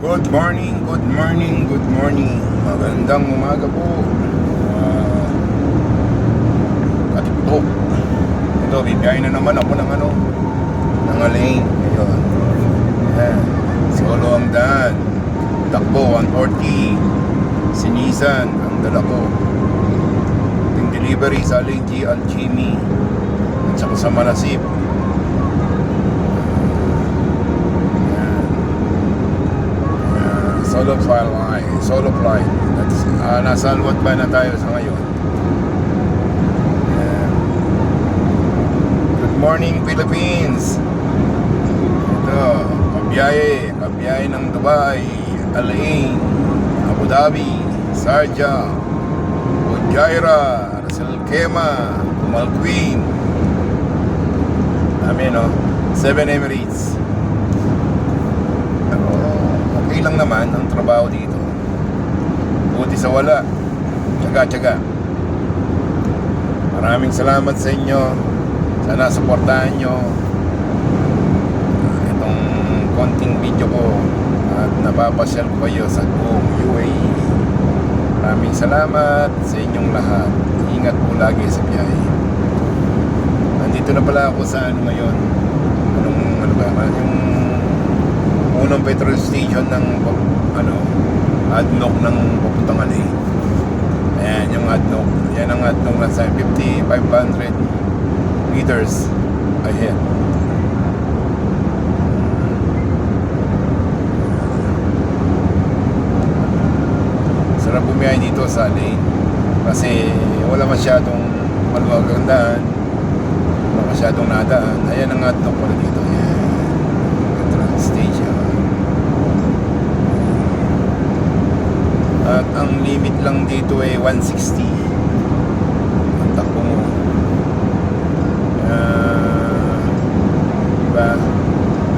Good morning, good morning, good morning. Magandang umaga po. Katiktok. Ito, bibiyahin na naman ako ng Alain. Ngayon. Ayan. Solo ang daan. Takbo, 140. Sinisan, ang dala ko. Yung delivery sa Alain G. Alchemy. At saka sa Manasip. Solo flight. That's, nasa Alwat ba na tayo sa ngayon? Ayan. Good morning, Philippines. Ito, kabiyahe ng Dubai, Alain, Abu Dhabi, Sharjah, Fujairah, Ras Al Khaimah, Umm Queen. Amin, no? 7 Emirates. Pero okay lang naman ang trabaho dito. Buti sa wala. Tiyaga. Maraming salamat sa inyo. Sana supportahan nyo itong konting video ko at napapasyal ko kayo sa buong UAE. Maraming salamat sa inyong lahat. Ingat po lagi sa biyahe. Nandito na pala ako sa ngayon. Ano ba? Yung unang petrol station ng ADNOC ng papuntang Alain. Ayan yung ADNOC. Yan ang ADNOC na sa 500 meters ahead. Sarap bumiyahe dito sa Alain kasi wala masyadong maluwagang daan, wala masyadong nadaan. Ayan ang ADNOC pala dito. Ayan, petrol station. At ang limit lang dito ay 160 ang takbo mo. Diba?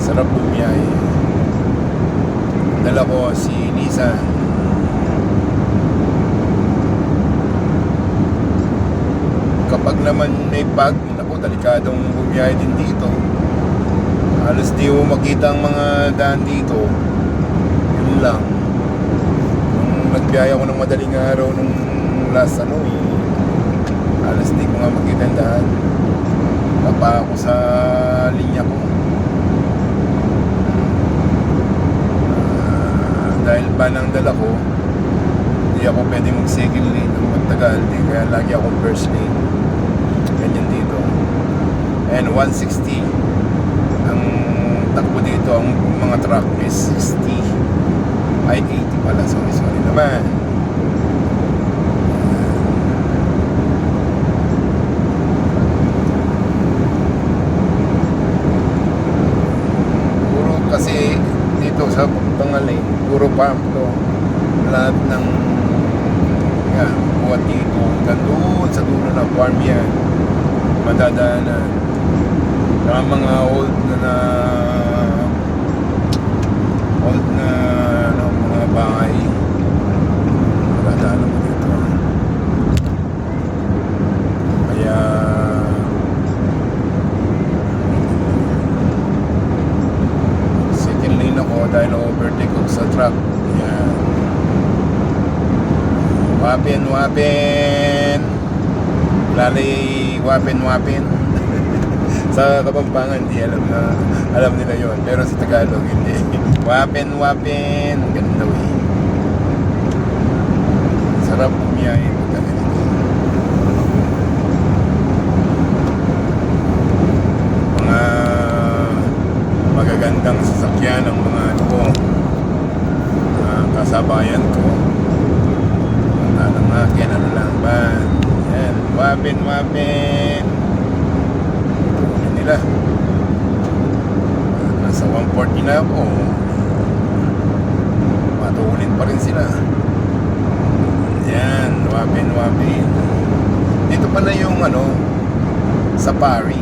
Sarap bumiyahe. Dala ko si Nissan. Kapag naman may bag, naku, delikadong bumiyahe din dito. Halos di mo makita ang mga daan dito. Yun lang. Nagbiyahe ako ng madaling araw nung last alas di ko nga makita ang daan. Kapa ako sa linya ko. Dahil ban ang dala ko, hindi ako pwede mag second lane ng magtagal, kaya lagi akong first lane. Ganyan dito. And 160 ang takbo dito. Ang mga truck is 60 ay 80 pala, sorry naman. Puro kasi dito sa Pangalay, puro pump to. Lahat ng buhat dito hanggang doon sa dulo ng farm yan, madadaanan ng mga old na mga bahay. Madadaanan mo dito. Kaya second lane ako dahil overtake ako sa truck. Ayan. Wapin lalay wapin sa Kapampangan hindi alam nila yon, pero sa Tagalog hindi. Wapin ganun daw eh. Sarap bumiyahe pagka ganito. Mga magagandang sasakyan ng mga kasabayan ko. Ang akin lang ba? Yan, wapin nila. Nasa 140 na ako. Matulin pa rin sila. Yan, wapin. Dito pala yung safari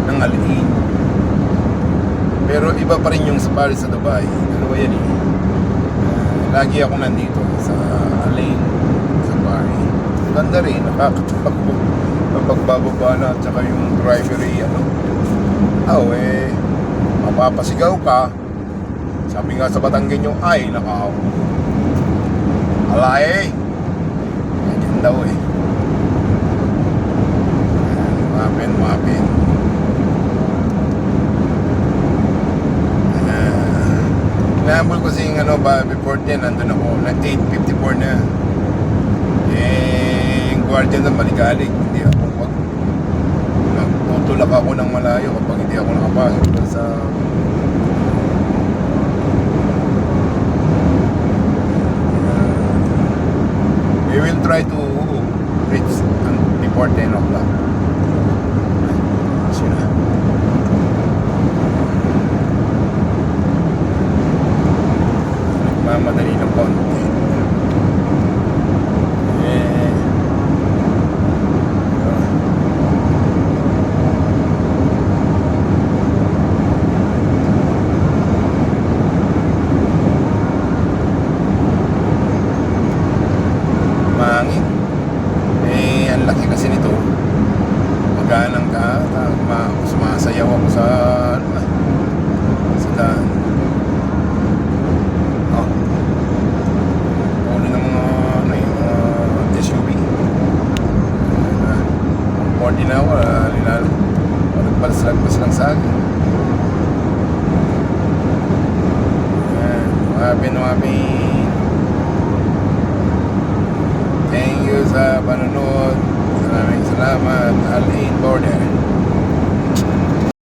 ng Alain. Pero iba pa rin yung safari sa Dubai. Ano ba yan eh? Lagi ako nandito sa Alain Safari. Ganda rin, nakakatakbo. Pagbababa na, at saka yung driver mapapasigaw ka Sabi nga sa Batanggenyo, ay nakaw. Alay. Ganyan daw eh. Mapin. Nahabol ko kasi yung before 10, nandun ako, na 8:54 na. Yung guardian na maligalig, hindi ako magtutulak ako ng malayo kapag hindi ako nakapasok sa we will try to reach before 10 o'clock. Sila. Nagmamadali ng konti. Mahangin. Ang laki kasi nito. Maganang ka, sumasayaw ako sa sa daan. Ulo ng mga yung mga SUV. 40 na ako, nagpalas lang sa akin. Wapin. Thank you sa panonood. Maraming salamat. Al-Ain Border.